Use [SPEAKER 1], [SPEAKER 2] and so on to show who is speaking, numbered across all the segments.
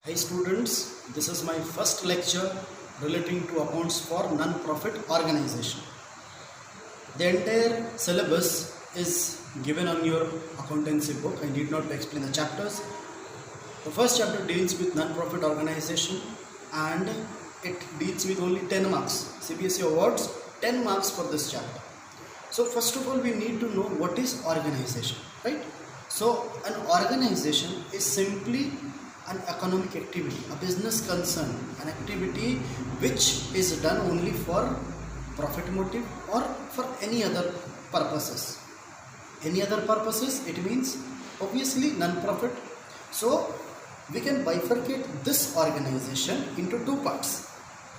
[SPEAKER 1] Hi students, this is my first lecture relating to accounts for non-profit organization. The entire syllabus is given on your accountancy book. I need not explain the chapters. The first chapter deals with non-profit organization and it deals with only 10 marks. CBSE awards 10 marks for this chapter. So first of all we need to know what is organization, right? So an organization is simply an economic activity, a business concern, an activity which is done only for profit motive or for any other purposes. Any other purposes, it means obviously non-profit. So we can bifurcate this organization into two parts: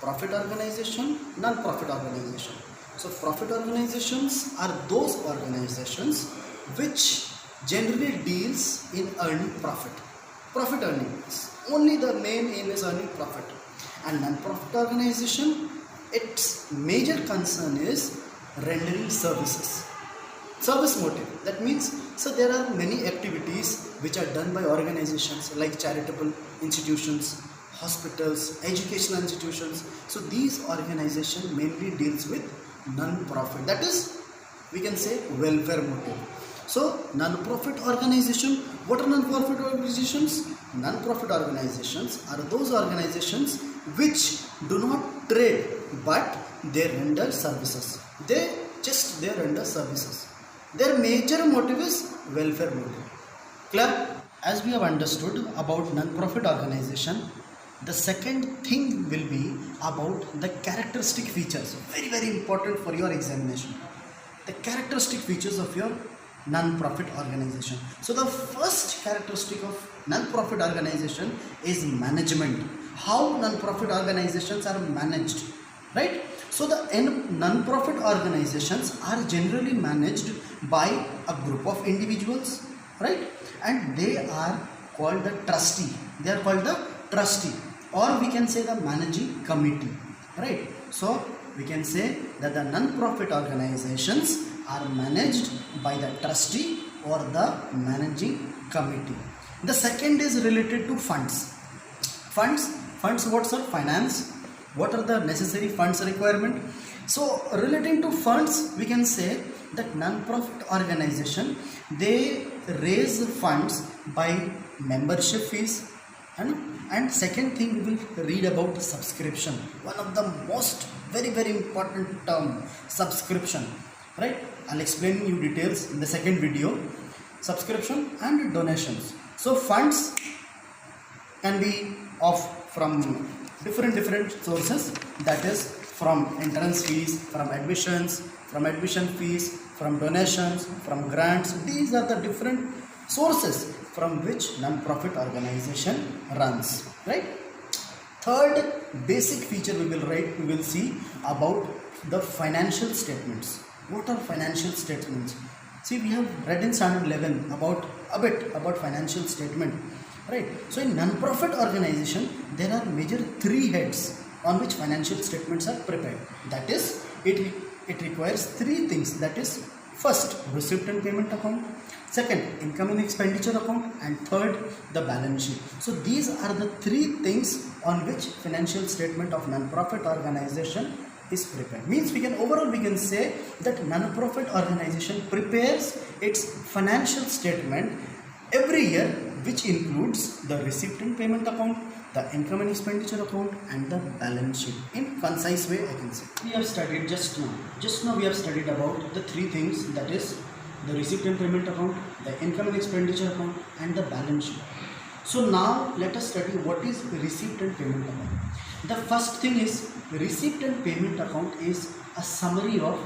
[SPEAKER 1] profit organization, non-profit organization. So profit organizations are those organizations which generally deals in earning profit earning. Only the main aim is earning profit. And non-profit organization, its major concern is rendering services. Service motive. That means, so there are many activities which are done by organizations like charitable institutions, hospitals, educational institutions. So these organizations mainly deals with non-profit. That is, we can say welfare motive. So non-profit organization, what are non-profit organizations? Non-profit organizations are those organizations which do not trade but they render services. They render services. Their major motive is welfare motive. Clear? As we have understood about non-profit organization, the second thing will be about the characteristic features. Very, very important for your examination. The characteristic features of your non-profit organization. So the first characteristic of non-profit organization is management. How non-profit organizations are managed, right? So the non-profit organizations are generally managed by a group of individuals, right? And they are called the trustee. They are called the trustee, or we can say the managing committee, right? So we can say that the non-profit organizations are managed by the trustee or the managing committee. The second is related to funds. Funds, what are finance? What are the necessary funds requirement? So relating to funds, we can say that non-profit organization, they raise funds by membership fees, and second thing we will read about subscription. One of the most very important term, subscription, right? I'll explain you details in the second video. Subscription and donations. So funds can be from different sources, that is from entrance fees, from admission fees, from donations, from grants. These are the different sources from which non-profit organization runs, right? Third basic feature we will see about the financial statements. What are financial statements? See, we have read in standard 11 a bit about financial statement, right? So in non-profit organization, there are major three heads on which financial statements are prepared. That is, it requires three things. That is, first, receipt and payment account, second, income and expenditure account, and third, the balance sheet. So these are the three things on which financial statement of non-profit organization is prepared. Means we can say that non-profit organization prepares its financial statement every year, which includes the receipt and payment account, the income and expenditure account, and the balance sheet. In concise way, I can say. We have studied just now we have studied about the three things, that is the receipt and payment account, the income and expenditure account, and the balance sheet. So now let us study what is receipt and payment account. The first thing is, receipt and payment account is a summary of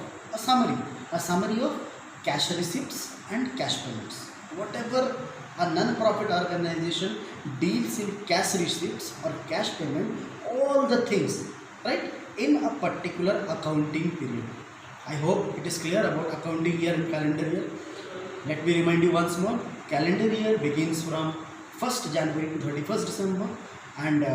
[SPEAKER 1] cash receipts and cash payments. Whatever a non-profit organization deals in cash receipts or cash payment, all the things, right, in a particular accounting period. I hope it is clear about accounting year and calendar year. Let me remind you once more. Calendar year begins from 1st January to 31st December, and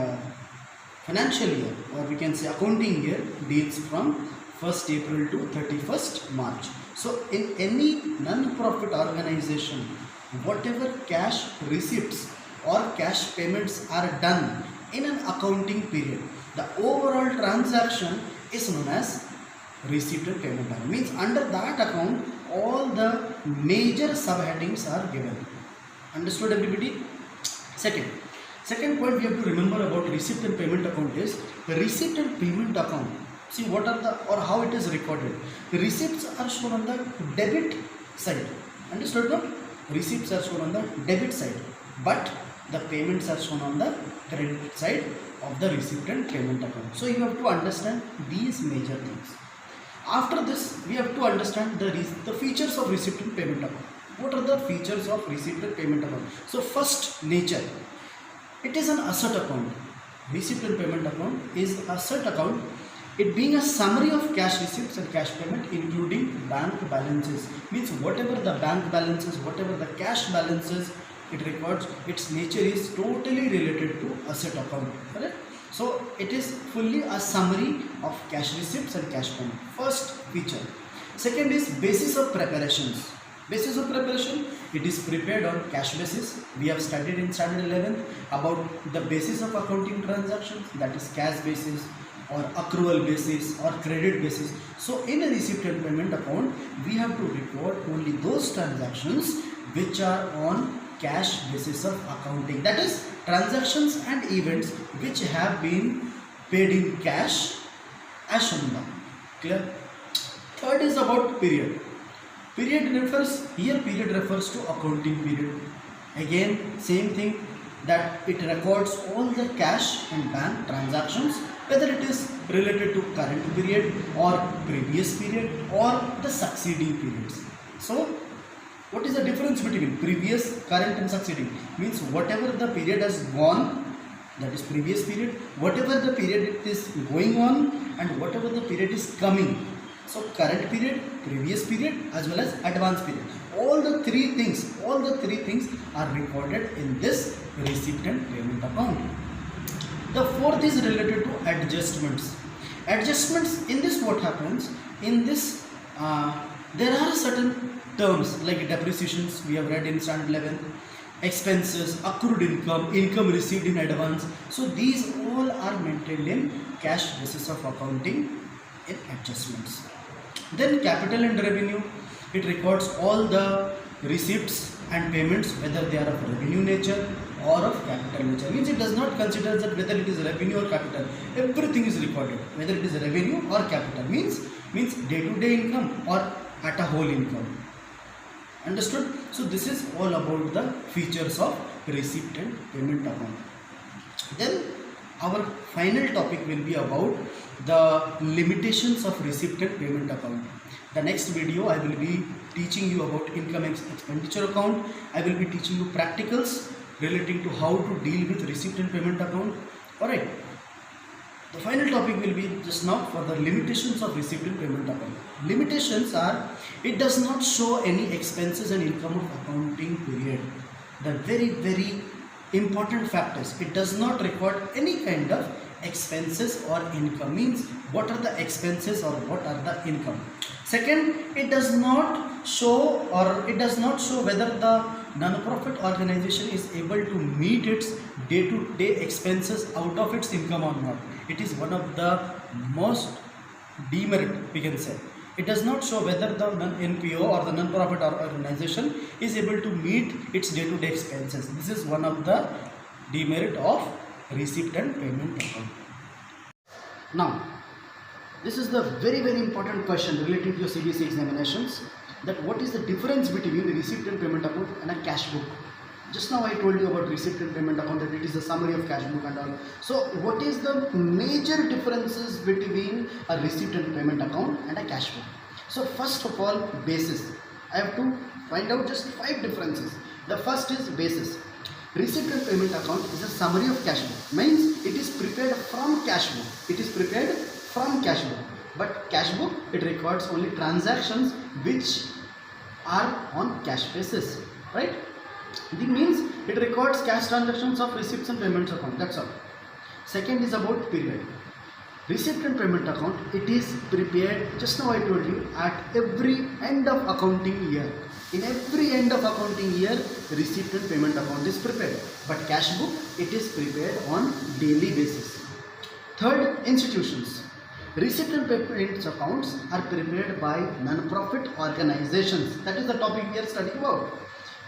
[SPEAKER 1] financial year, or we can say accounting year, deals from 1st April to 31st March. So in any non-profit organization, whatever cash receipts or cash payments are done in an accounting period, the overall transaction is known as receipt and payment account. Means under that account all the major subheadings are given. Understood everybody? Second point we have to remember about receipt and payment account is the receipt and payment account. See what are the or how it is recorded. The receipts are shown on the debit side. Understood? No? Receipts are shown on the debit side, but the payments are shown on the credit side of the receipt and payment account. So you have to understand these major things. After this, we have to understand the features of receipt and payment account. What are the features of receipt and payment account? So first, nature. It is an asset account. Receipt and payment account is asset account. It being a summary of cash receipts and cash payment including bank balances. Means whatever the bank balances, whatever the cash balances it records, its nature is totally related to asset account. Correct? So it is fully a summary of cash receipts and cash payment. First feature. Second is basis of preparations. Basis of preparation, it is prepared on cash basis. We have studied in standard 11 about the basis of accounting transactions, that is cash basis or accrual basis or credit basis. So in a receipt and payment account, we have to record only those transactions which are on cash basis of accounting, that is transactions and events which have been paid in cash as shown now. Clear? Third is about period. Period refers to accounting period. Again same thing, that it records all the cash and bank transactions, whether it is related to current period or previous period or the succeeding periods. So what is the difference between previous, current and succeeding? Means whatever the period has gone, that is previous period, whatever the period it is going on, and whatever the period is coming. So current period, previous period as well as advanced period. All the three things are recorded in this receipt and payment account. The fourth is related to adjustments. Adjustments, in this what happens, in this there are certain terms like depreciations we have read in standard 11, expenses, accrued income, income received in advance. So these all are maintained in cash basis of accounting in adjustments. Then capital and revenue, it records all the receipts and payments whether they are of revenue nature or of capital nature. Means it does not consider that whether it is revenue or capital. Everything is recorded whether it is revenue or capital. Means day-to-day income or at a whole income. Understood? So this is all about the features of receipt and payment account. Then our final topic will be about the limitations of receipt and payment account. The next video I will be teaching you about income expenditure account. I will be teaching you practicals relating to how to deal with receipt and payment account. Alright. The final topic will be just now for the limitations of receipt and payment account. Limitations are, it does not show any expenses and income of accounting period. The very important fact is, it does not record any kind of expenses or income. Means what are the expenses or what are the income. Second, it does not show whether the non-profit organization is able to meet its day-to-day expenses out of its income or not. It is one of the most demerit we can say. It does not show whether the NPO or the non-profit organization is able to meet its day-to-day expenses. This is one of the demerit of receipt and payment account. Now, this is the very important question related to your CBSE examinations, that what is the difference between the receipt and payment account and a cash book. Just now I told you about receipt and payment account, that it is the summary of cash book and all. So what is the major differences between a receipt and payment account and a cash book? So first of all, basis. I have to find out just 5 differences. The first is basis. Receipt and payment account is a summary of cash book. Means it is prepared from cash book. But cash book, it records only transactions which are on cash basis. Right? It means it records cash transactions of receipts and payments account. That's all. Second is about period. Receipt and payment account, it is prepared, just now I told you, at every end of accounting year. In every end of accounting year, receipt and payment account is prepared. but cash book, it is prepared on daily basis. Third, institutions. Receipt and payments accounts are prepared by non-profit organizations. That is the topic we are studying about.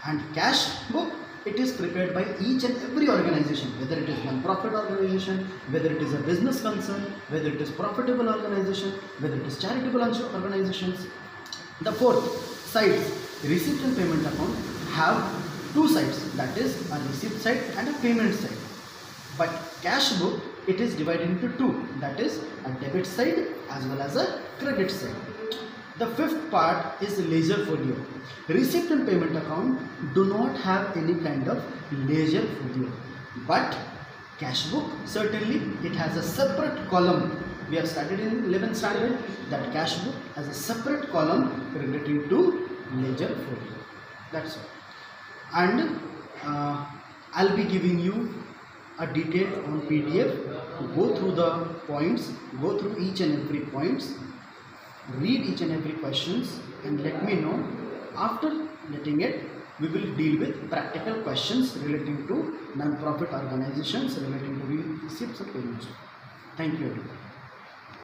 [SPEAKER 1] And cash book, it is prepared by each and every organization, whether it is non-profit organization, whether it is a business concern, whether it is profitable organization, whether it is charitable organizations. The fourth side, receipt and payment account, have two sides, that is a receipt side and a payment side. But cash book, it is divided into two, that is a debit side as well as a credit side. The fifth part is ledger folio. Receipt and payment account do not have any kind of ledger folio, but cash book, certainly it has a separate column. We have studied in 11th standard that cash book has a separate column relating to ledger folio. That's all. And I'll be giving you a detail on PDF. Go through the points, go through each and every points, read each and every questions, and let me know. After getting it, we will deal with practical questions relating to non-profit organizations, relating to receipts and payments. Thank you everyone.